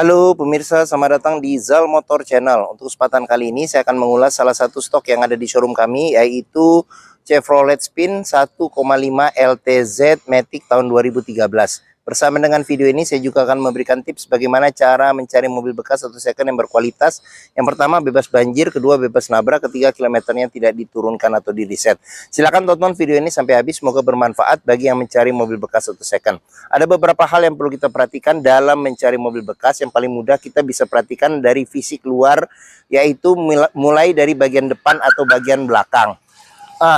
Halo pemirsa, selamat datang di Zal Motor Channel. Untuk kesempatan kali ini saya akan mengulas salah satu stok yang ada di showroom kami, yaitu Chevrolet Spin 1,5 LTZ Matic tahun 2013. Bersama dengan video ini saya juga akan memberikan tips bagaimana cara mencari mobil bekas atau second yang berkualitas. Yang pertama bebas banjir, kedua bebas nabrak, ketiga kilometernya tidak diturunkan atau di reset. Silahkan tonton video ini sampai habis, semoga bermanfaat bagi yang mencari mobil bekas atau second. Ada beberapa hal yang perlu kita perhatikan dalam mencari mobil bekas. Yang paling mudah kita bisa perhatikan dari fisik luar, yaitu mulai dari bagian depan atau bagian belakang.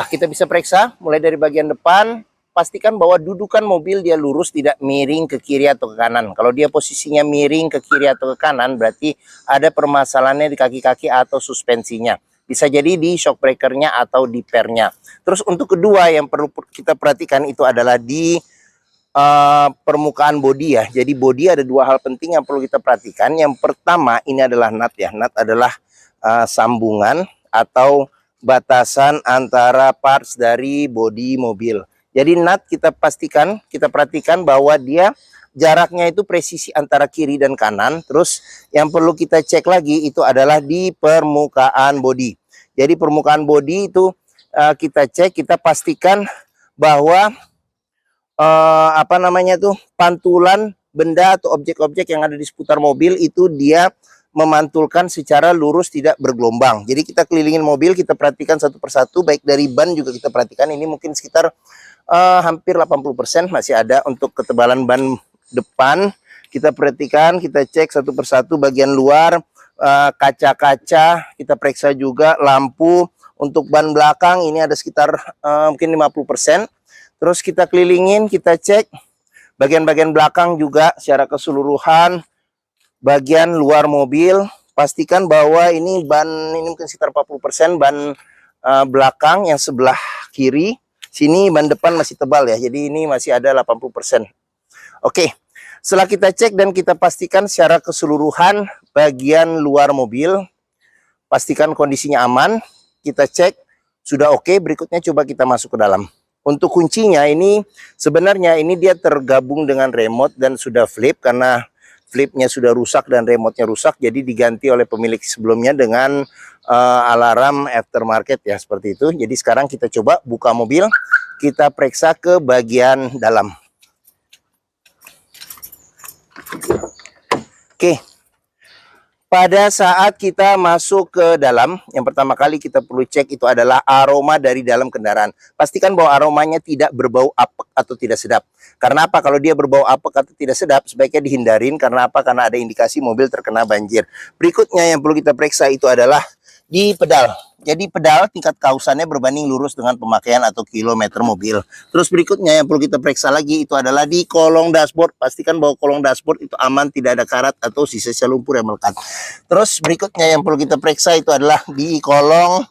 Kita bisa periksa mulai dari bagian depan. Pastikan bahwa dudukan mobil dia lurus, tidak miring ke kiri atau ke kanan. Kalau dia posisinya miring ke kiri atau ke kanan, berarti ada permasalahannya di kaki-kaki atau suspensinya. Bisa jadi di shock breakernya atau di pernya. Terus untuk kedua yang perlu kita perhatikan itu adalah di permukaan bodi ya. Jadi bodi ada dua hal penting yang perlu kita perhatikan. Yang pertama ini adalah nut ya. Nut adalah sambungan atau batasan antara parts dari bodi mobil. Jadi nut kita perhatikan bahwa dia jaraknya itu presisi antara kiri dan kanan. Terus yang perlu kita cek lagi itu adalah di permukaan bodi. Jadi permukaan bodi itu kita cek, kita pastikan bahwa pantulan benda atau objek-objek yang ada di seputar mobil itu dia memantulkan secara lurus, tidak bergelombang. Jadi kita kelilingin mobil, kita perhatikan satu persatu, baik dari ban juga kita perhatikan. Ini mungkin sekitar hampir 80% masih ada untuk ketebalan ban depan. Kita perhatikan, kita cek satu persatu bagian luar, kaca-kaca, kita periksa juga lampu. Untuk ban belakang ini ada sekitar mungkin 50%. Terus kita kelilingin, kita cek bagian-bagian belakang juga secara keseluruhan. Bagian luar mobil, pastikan bahwa ini ban, ini mungkin sekitar 40% ban belakang yang sebelah kiri. Sini ban depan masih tebal ya, jadi ini masih ada 80%. Oke, setelah kita cek dan kita pastikan secara keseluruhan bagian luar mobil, pastikan kondisinya aman, kita cek sudah oke. Berikutnya coba kita masuk ke dalam. Untuk kuncinya ini sebenarnya ini dia tergabung dengan remote dan sudah flip, karena flipnya sudah rusak dan remote-nya rusak, jadi diganti oleh pemilik sebelumnya dengan alarm aftermarket ya, seperti itu. Jadi sekarang kita coba buka mobil, kita periksa ke bagian dalam. Oke. Pada saat kita masuk ke dalam, yang pertama kali kita perlu cek itu adalah aroma dari dalam kendaraan. Pastikan bahwa aromanya tidak berbau apek atau tidak sedap. Karena apa? Kalau dia berbau apek atau tidak sedap, sebaiknya dihindarin. Karena apa? Karena ada indikasi mobil terkena banjir. Berikutnya yang perlu kita periksa itu adalah di pedal. Jadi pedal tingkat kausannya berbanding lurus dengan pemakaian atau kilometer mobil. Terus berikutnya yang perlu kita periksa lagi itu adalah di kolong dashboard. Pastikan bahwa kolong dashboard itu aman, tidak ada karat atau sisa-sisa lumpur yang melekat. Terus berikutnya yang perlu kita periksa itu adalah di kolong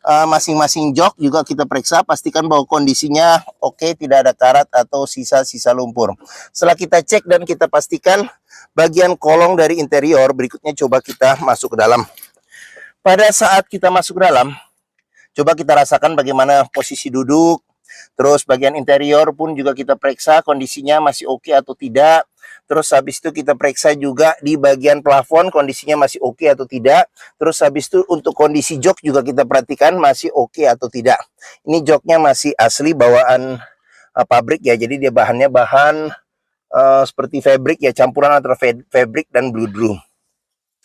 masing-masing jok juga kita periksa. Pastikan bahwa kondisinya oke, tidak ada karat atau sisa-sisa lumpur. Setelah kita cek dan kita pastikan bagian kolong dari interior, berikutnya coba kita masuk ke dalam. Pada saat kita masuk ke dalam, coba kita rasakan bagaimana posisi duduk. Terus bagian interior pun juga kita periksa kondisinya masih oke atau tidak. Terus habis itu kita periksa juga di bagian plafon kondisinya masih oke atau tidak. Terus habis itu untuk kondisi jok juga kita perhatikan masih oke atau tidak. Ini joknya masih asli bawaan pabrik ya, jadi dia bahannya bahan seperti fabric ya, campuran antara fabric dan bludru.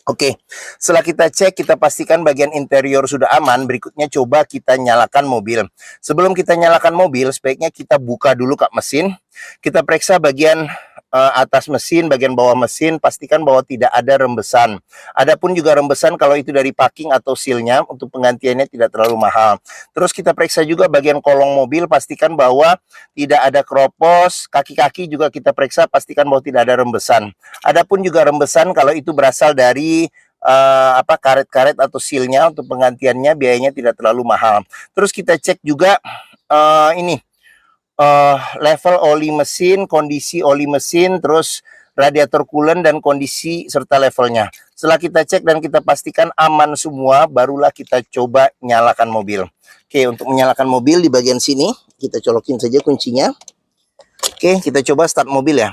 Oke, setelah kita cek, kita pastikan bagian interior sudah aman. Berikutnya coba kita nyalakan mobil. Sebelum kita nyalakan mobil, sebaiknya kita buka dulu kap mesin. Kita periksa bagian atas mesin, bagian bawah mesin, pastikan bahwa tidak ada rembesan. Adapun juga rembesan kalau itu dari packing atau sealnya, untuk penggantiannya tidak terlalu mahal. Terus kita periksa juga bagian kolong mobil, pastikan bahwa tidak ada keropos. Kaki-kaki juga kita periksa, pastikan bahwa tidak ada rembesan. Adapun juga rembesan kalau itu berasal dari karet-karet atau sealnya, untuk penggantiannya biayanya tidak terlalu mahal. Terus kita cek juga level oli mesin, kondisi oli mesin, terus radiator coolant dan kondisi serta levelnya. Setelah kita cek dan kita pastikan aman semua, barulah kita coba nyalakan mobil. Oke, untuk menyalakan mobil di bagian sini kita colokin saja kuncinya. Oke, kita coba start mobil ya.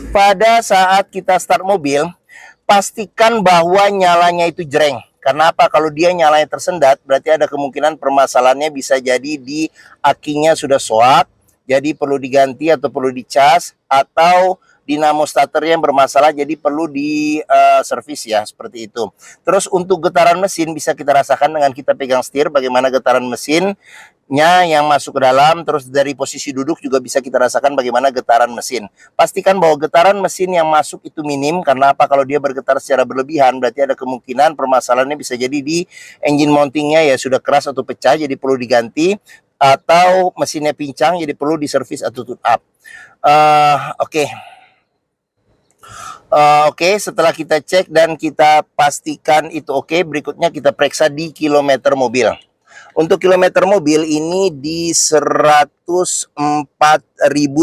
pada saat kita start mobil, pastikan bahwa nyalanya itu jreng. Karena apa? Kalau dia nyalanya tersendat, berarti ada kemungkinan permasalahannya bisa jadi di akinya sudah soak, jadi perlu diganti atau perlu dicas, atau dinamo starternya yang bermasalah, jadi perlu di servis ya, seperti itu. Terus untuk getaran mesin bisa kita rasakan dengan kita pegang setir, bagaimana getaran mesin yang masuk ke dalam. Terus dari posisi duduk juga bisa kita rasakan bagaimana getaran mesin. Pastikan bahwa getaran mesin yang masuk itu minim, karena apa? Kalau dia bergetar secara berlebihan berarti ada kemungkinan permasalahannya bisa jadi di engine mountingnya ya sudah keras atau pecah, jadi perlu diganti, atau mesinnya pincang jadi perlu diservis atau tune up. Oke, setelah kita cek dan kita pastikan itu oke, berikutnya kita periksa di kilometer mobil. Untuk kilometer mobil ini di 104.000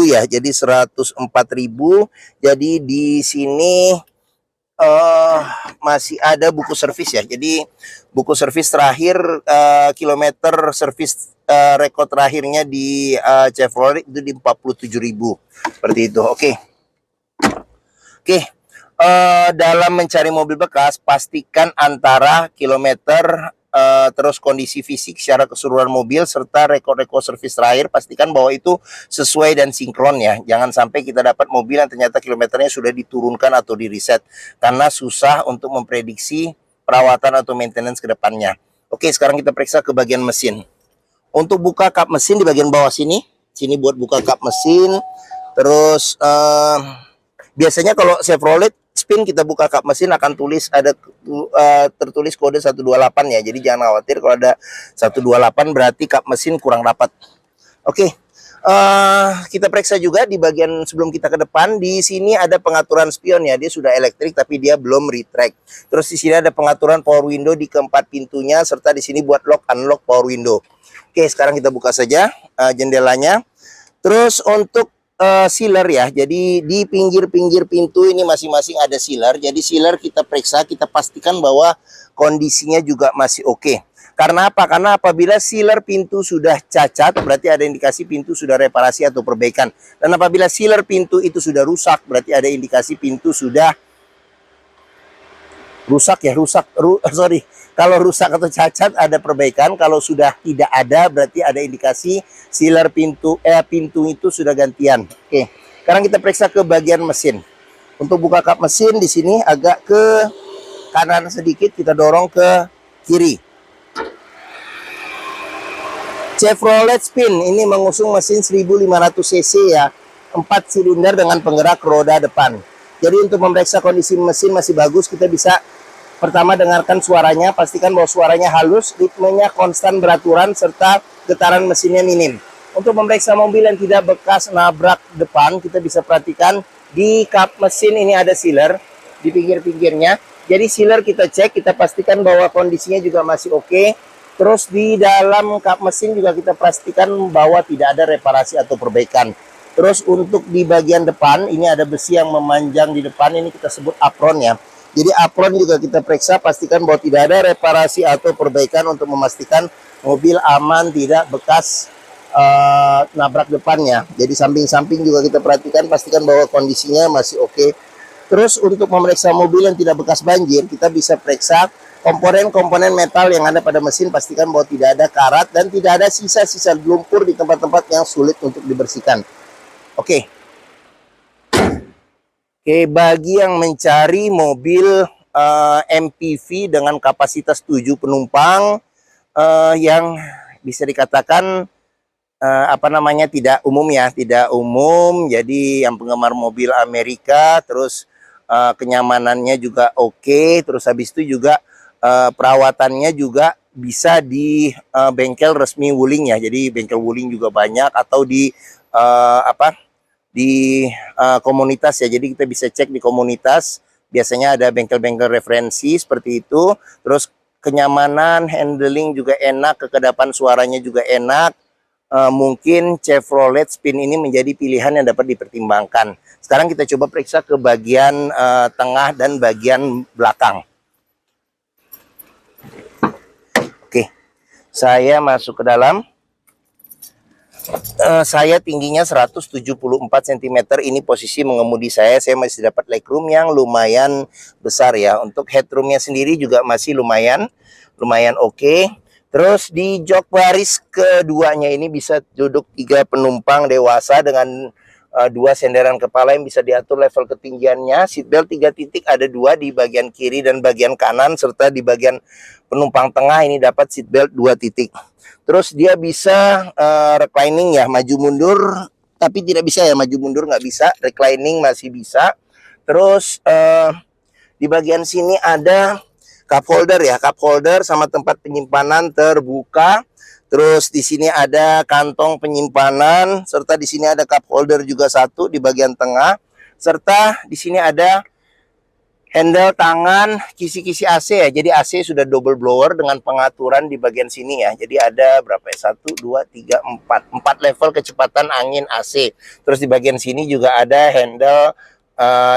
ya. Jadi 104.000. Jadi di sini masih ada buku servis ya. Jadi buku servis terakhir kilometer servis rekod terakhirnya di Chevrolet itu di 47.000. Seperti itu. Oke. Dalam mencari mobil bekas, pastikan antara kilometer terus kondisi fisik secara keseluruhan mobil serta rekor-rekor servis terakhir, pastikan bahwa itu sesuai dan sinkron ya. Jangan sampai kita dapat mobil yang ternyata kilometernya sudah diturunkan atau di reset, karena susah untuk memprediksi perawatan atau maintenance ke depannya. Oke, sekarang kita periksa ke bagian mesin. Untuk buka kap mesin di bagian bawah sini buat buka kap mesin. Terus biasanya kalau Chevrolet spin kita buka kap mesin akan tulis ada tertulis kode 128 ya. Jadi jangan khawatir kalau ada 128 berarti kap mesin kurang rapat. Oke. Kita periksa juga di bagian sebelum kita ke depan. Di sini ada pengaturan spion ya. Dia sudah elektrik tapi dia belum retract. Terus di sini ada pengaturan power window di keempat pintunya, serta di sini buat lock unlock power window. Oke, sekarang kita buka saja jendelanya. Terus untuk sealer ya, jadi di pinggir-pinggir pintu ini masing-masing ada sealer. Jadi sealer kita periksa, kita pastikan bahwa kondisinya juga masih oke. Karena apa? Karena apabila sealer pintu sudah cacat, berarti ada indikasi pintu sudah reparasi atau perbaikan. Dan apabila sealer pintu itu sudah rusak, berarti ada indikasi pintu sudah kalau rusak atau cacat ada perbaikan. Kalau sudah tidak ada berarti ada indikasi sealer pintu itu sudah gantian. Oke. Sekarang kita periksa ke bagian mesin. Untuk buka kap mesin di sini agak ke kanan sedikit, kita dorong ke kiri. Chevrolet Spin ini mengusung mesin 1500 cc ya, 4 silinder dengan penggerak roda depan. Jadi untuk memeriksa kondisi mesin masih bagus, kita bisa pertama dengarkan suaranya, pastikan bahwa suaranya halus, ritmenya konstan beraturan, serta getaran mesinnya minim. Untuk memeriksa mobil yang tidak bekas nabrak depan, kita bisa perhatikan di kap mesin ini ada sealer di pinggir-pinggirnya. Jadi sealer kita cek, kita pastikan bahwa kondisinya juga masih oke. Terus di dalam kap mesin juga kita pastikan bahwa tidak ada reparasi atau perbaikan. Terus untuk di bagian depan, ini ada besi yang memanjang di depan, ini kita sebut apron ya. Jadi apron juga kita periksa, pastikan bahwa tidak ada reparasi atau perbaikan untuk memastikan mobil aman, tidak bekas nabrak depannya. Jadi samping-samping juga kita perhatikan, pastikan bahwa kondisinya masih oke. Terus untuk memeriksa mobil yang tidak bekas banjir, kita bisa periksa komponen-komponen metal yang ada pada mesin, pastikan bahwa tidak ada karat dan tidak ada sisa-sisa lumpur di tempat-tempat yang sulit untuk dibersihkan. Oke, bagi yang mencari mobil MPV dengan kapasitas 7 penumpang yang bisa dikatakan tidak umum ya, tidak umum. Jadi yang penggemar mobil Amerika, terus kenyamanannya juga oke. Terus habis itu juga perawatannya juga bisa di bengkel resmi Wuling ya. Jadi bengkel Wuling juga banyak, atau di komunitas ya. Jadi kita bisa cek di komunitas, biasanya ada bengkel-bengkel referensi seperti itu. Terus kenyamanan, handling juga enak, kekedapan suaranya juga enak. Mungkin Chevrolet Spin ini menjadi pilihan yang dapat dipertimbangkan. Sekarang kita coba periksa ke bagian tengah dan bagian belakang. Oke, saya masuk ke dalam. Saya tingginya 174 cm. Ini posisi mengemudi saya masih dapat legroom yang lumayan besar ya. Untuk headroomnya sendiri juga masih lumayan oke. Terus di jok baris keduanya ini bisa duduk 3 penumpang dewasa dengan 2 senderan kepala yang bisa diatur level ketinggiannya. Seatbelt 3 titik, ada 2 di bagian kiri dan bagian kanan, serta di bagian penumpang tengah ini dapat seatbelt 2 titik. Terus dia bisa reclining ya, maju mundur, tapi tidak bisa ya, maju mundur nggak bisa, reclining masih bisa. Terus di bagian sini ada cup holder ya, cup holder sama tempat penyimpanan terbuka. Terus di sini ada kantong penyimpanan, serta di sini ada cup holder juga satu di bagian tengah, serta di sini ada handle tangan kisi-kisi AC ya. Jadi AC sudah double blower dengan pengaturan di bagian sini ya. Jadi ada berapa ya? 1, 2, 3, 4. 4 level kecepatan angin AC. Terus di bagian sini juga ada handle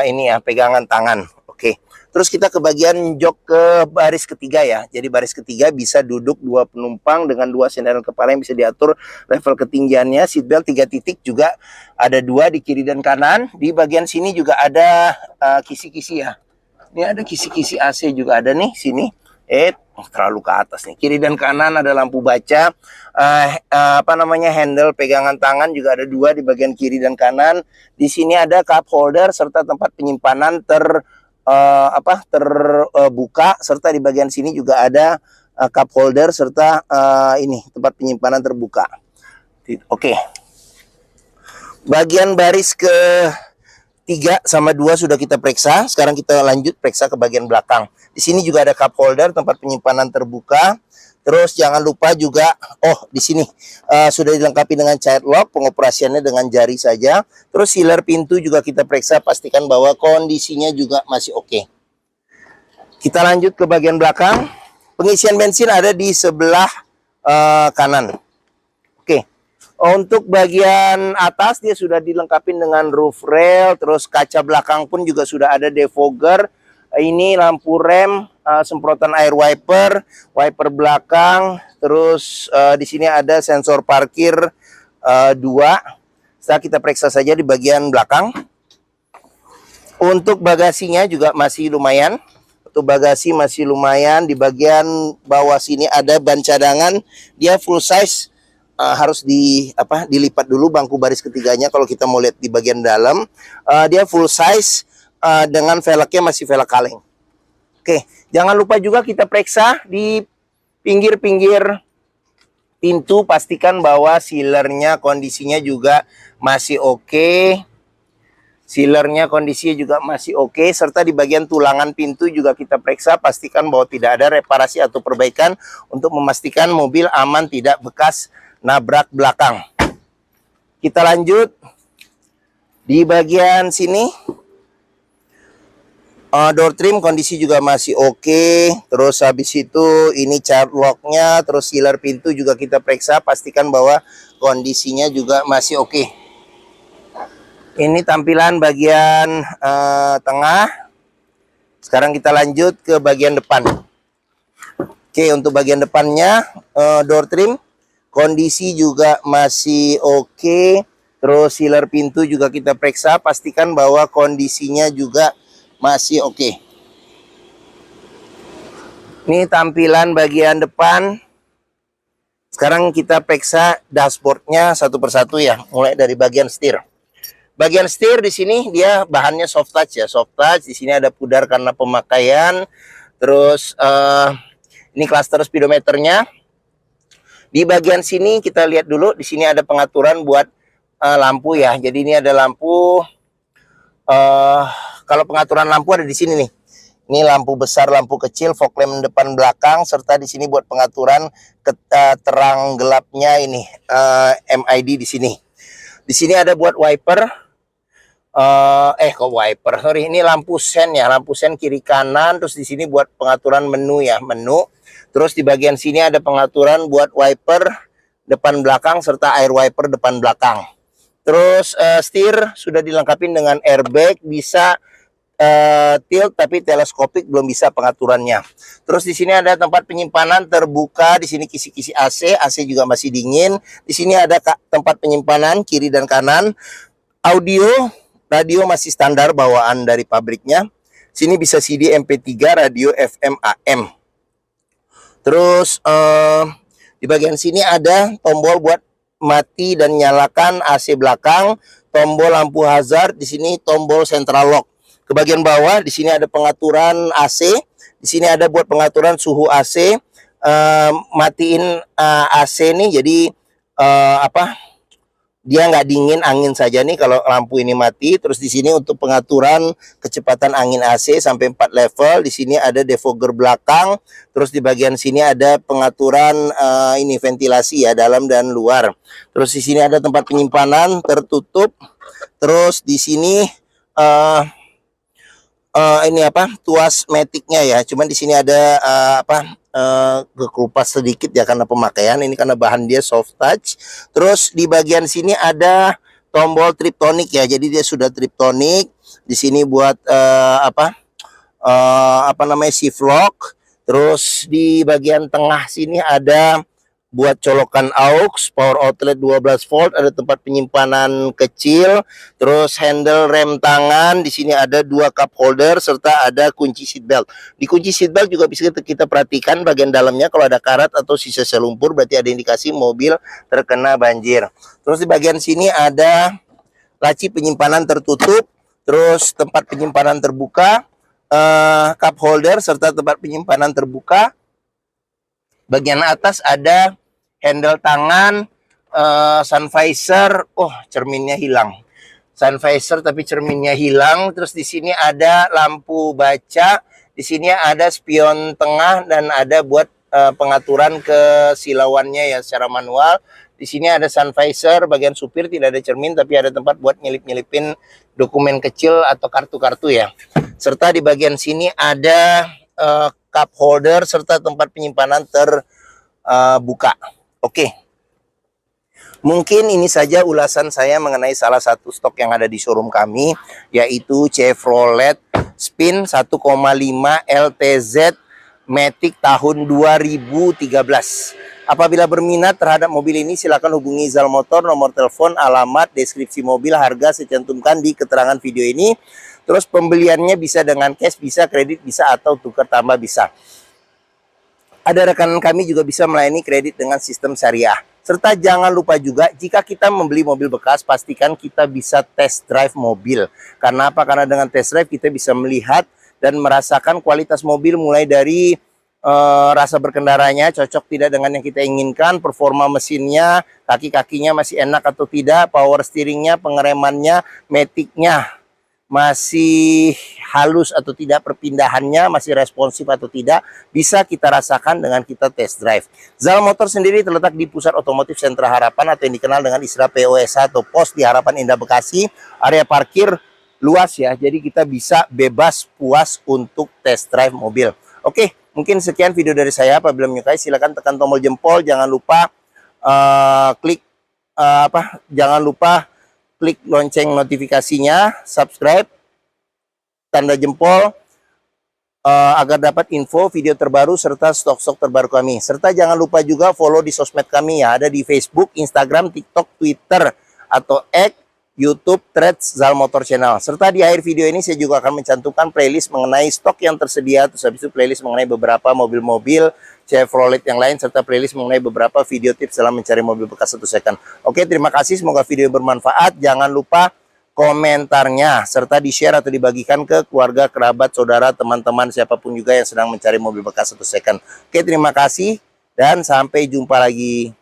ini ya, pegangan tangan. Oke. Terus kita ke bagian jok ke baris ketiga ya. Jadi baris ketiga bisa duduk 2 penumpang dengan 2 senderan kepala yang bisa diatur level ketinggiannya. Seatbelt 3 titik juga ada 2 di kiri dan kanan. Di bagian sini juga ada kisi-kisi ya. Ini ada kisi-kisi AC juga ada nih sini. Terlalu ke atas nih. Kiri dan kanan ada lampu baca. Handle pegangan tangan juga ada 2 di bagian kiri dan kanan. Di sini ada cup holder serta tempat penyimpanan terbuka, serta di bagian sini juga ada cup holder serta ini tempat penyimpanan terbuka. Oke. Bagian baris ke 3 sama 2 sudah kita periksa. Sekarang kita lanjut periksa ke bagian belakang. Di sini juga ada cup holder, tempat penyimpanan terbuka. Terus jangan lupa juga, di sini sudah dilengkapi dengan child lock, pengoperasiannya dengan jari saja. Terus sealer pintu juga kita periksa, pastikan bahwa kondisinya juga masih oke. Kita lanjut ke bagian belakang. Pengisian bensin ada di sebelah kanan. Oke. Untuk bagian atas dia sudah dilengkapi dengan roof rail, terus kaca belakang pun juga sudah ada defogger. Ini lampu rem, semprotan air wiper belakang, terus di sini ada sensor parkir 2. Setelah kita periksa saja di bagian belakang. Untuk bagasinya juga masih lumayan. Untuk bagasi masih lumayan. Di bagian bawah sini ada ban cadangan, dia full size. Harus dilipat dulu bangku baris ketiganya kalau kita mau lihat di bagian dalam. Dia full size. Dengan velgnya masih velg kaleng. Oke, jangan lupa juga kita periksa di pinggir-pinggir pintu, pastikan bahwa sealernya kondisinya juga masih oke. Sealernya kondisinya juga masih oke, serta di bagian tulangan pintu juga kita periksa, pastikan bahwa tidak ada reparasi atau perbaikan untuk memastikan mobil aman tidak bekas nabrak belakang. Kita lanjut di bagian sini. Door trim kondisi juga masih oke. Terus habis itu ini child locknya, terus sealer pintu juga kita periksa, pastikan bahwa kondisinya juga masih oke. Ini tampilan bagian tengah. Sekarang kita lanjut ke bagian depan. Oke, untuk bagian depannya door trim kondisi juga masih oke. Terus sealer pintu juga kita periksa, pastikan bahwa kondisinya juga masih oke. Ini tampilan bagian depan. Sekarang kita periksa dashboardnya satu persatu ya, mulai dari bagian setir. Bagian setir di sini dia bahannya soft touch ya, soft touch. Di sini ada pudar karena pemakaian. Terus ini cluster speedometernya. Di bagian sini kita lihat dulu, di sini ada pengaturan buat lampu ya. Jadi ini ada lampu. Kalau pengaturan lampu ada di sini nih. Ini lampu besar, lampu kecil, fog lamp depan belakang, serta di sini buat pengaturan terang gelapnya ini MID di sini. Di sini ada buat wiper. Ini lampu sen ya, lampu sen kiri kanan. Terus di sini buat pengaturan menu ya, menu. Terus di bagian sini ada pengaturan buat wiper depan belakang serta air wiper depan belakang. Terus setir sudah dilengkapi dengan airbag, bisa tilt tapi teleskopik, belum bisa pengaturannya. Terus di sini ada tempat penyimpanan terbuka, di sini kisi-kisi AC, AC juga masih dingin. Di sini ada tempat penyimpanan kiri dan kanan. Audio, radio masih standar bawaan dari pabriknya. Sini bisa CD, MP3, radio FM, AM. Terus di bagian sini ada tombol buat mati dan nyalakan AC belakang, tombol lampu hazard, di sini tombol central lock. Ke bagian bawah di sini ada pengaturan AC, di sini ada buat pengaturan suhu AC. Matiin AC nih, jadi dia nggak dingin, angin saja nih kalau lampu ini mati. Terus di sini untuk pengaturan kecepatan angin AC sampai 4 level. Di sini ada defogger belakang. Terus di bagian sini ada pengaturan ini ventilasi ya, dalam dan luar. Terus di sini ada tempat penyimpanan tertutup. Terus di sini ini tuas metiknya ya. Cuman di sini ada kekelupas sedikit ya karena pemakaian. Ini karena bahan dia soft touch. Terus di bagian sini ada tombol triptonic ya. Jadi dia sudah triptonic. Di sini buat shift lock. Terus di bagian tengah sini ada buat colokan aux, power outlet 12 volt, ada tempat penyimpanan kecil, terus handle rem tangan, di sini ada 2 cup holder serta ada kunci seat belt. Di kunci seat belt juga bisa kita perhatikan bagian dalamnya, kalau ada karat atau sisa selumpur berarti ada indikasi mobil terkena banjir. Terus di bagian sini ada laci penyimpanan tertutup, terus tempat penyimpanan terbuka, cup holder serta tempat penyimpanan terbuka. Bagian atas ada handle tangan, sun visor. Oh, cerminnya hilang. Sun visor tapi cerminnya hilang. Terus di sini ada lampu baca. Di sini ada spion tengah dan ada buat pengaturan kesilauannya ya secara manual. Di sini ada sun visor, bagian supir tidak ada cermin tapi ada tempat buat nyelip-nyelipin dokumen kecil atau kartu-kartu ya. Serta di bagian sini ada cup holder serta tempat penyimpanan terbuka. Oke. Mungkin ini saja ulasan saya mengenai salah satu stok yang ada di showroom kami, yaitu Chevrolet Spin 1,5 LTZ Matic tahun 2013. Apabila berminat terhadap mobil ini, silakan hubungi Zal Motor, nomor telepon, alamat, deskripsi mobil, harga saya cantumkan di keterangan video ini. Terus pembeliannya bisa dengan cash, bisa kredit, bisa atau tukar tambah bisa. Ada rekan kami juga bisa melayani kredit dengan sistem syariah. Serta jangan lupa juga jika kita membeli mobil bekas, pastikan kita bisa test drive mobil. Karena apa? Karena dengan test drive kita bisa melihat dan merasakan kualitas mobil mulai dari rasa berkendaranya cocok tidak dengan yang kita inginkan, performa mesinnya, kaki-kakinya masih enak atau tidak, power steeringnya, pengeremannya, metiknya masih halus atau tidak, perpindahannya masih responsif atau tidak, bisa kita rasakan dengan kita test drive. Zal Motor sendiri terletak di Pusat Otomotif Sentra Harapan atau yang dikenal dengan istilah POSH atau Pos di Harapan Indah Bekasi. Area parkir luas ya, jadi kita bisa bebas puas untuk test drive mobil. Oke, mungkin sekian video dari saya. Apabila menyukai silakan tekan tombol jempol, jangan lupa klik lonceng notifikasinya, subscribe, tanda jempol agar dapat info video terbaru serta stok-stok terbaru kami. Serta jangan lupa juga follow di sosmed kami ya, ada di Facebook, Instagram, TikTok, Twitter atau X, YouTube, Threads, Zal Motor Channel. Serta di akhir video ini saya juga akan mencantumkan playlist mengenai stok yang tersedia, terus habis itu playlist mengenai beberapa mobil-mobil Chevrolet yang lain, serta playlist mengenai beberapa video tips dalam mencari mobil bekas 1 second. Oke, terima kasih, semoga video bermanfaat. Jangan lupa komentarnya, serta di-share atau dibagikan ke keluarga, kerabat, saudara, teman-teman, siapapun juga yang sedang mencari mobil bekas 1 second. Oke, terima kasih dan sampai jumpa lagi.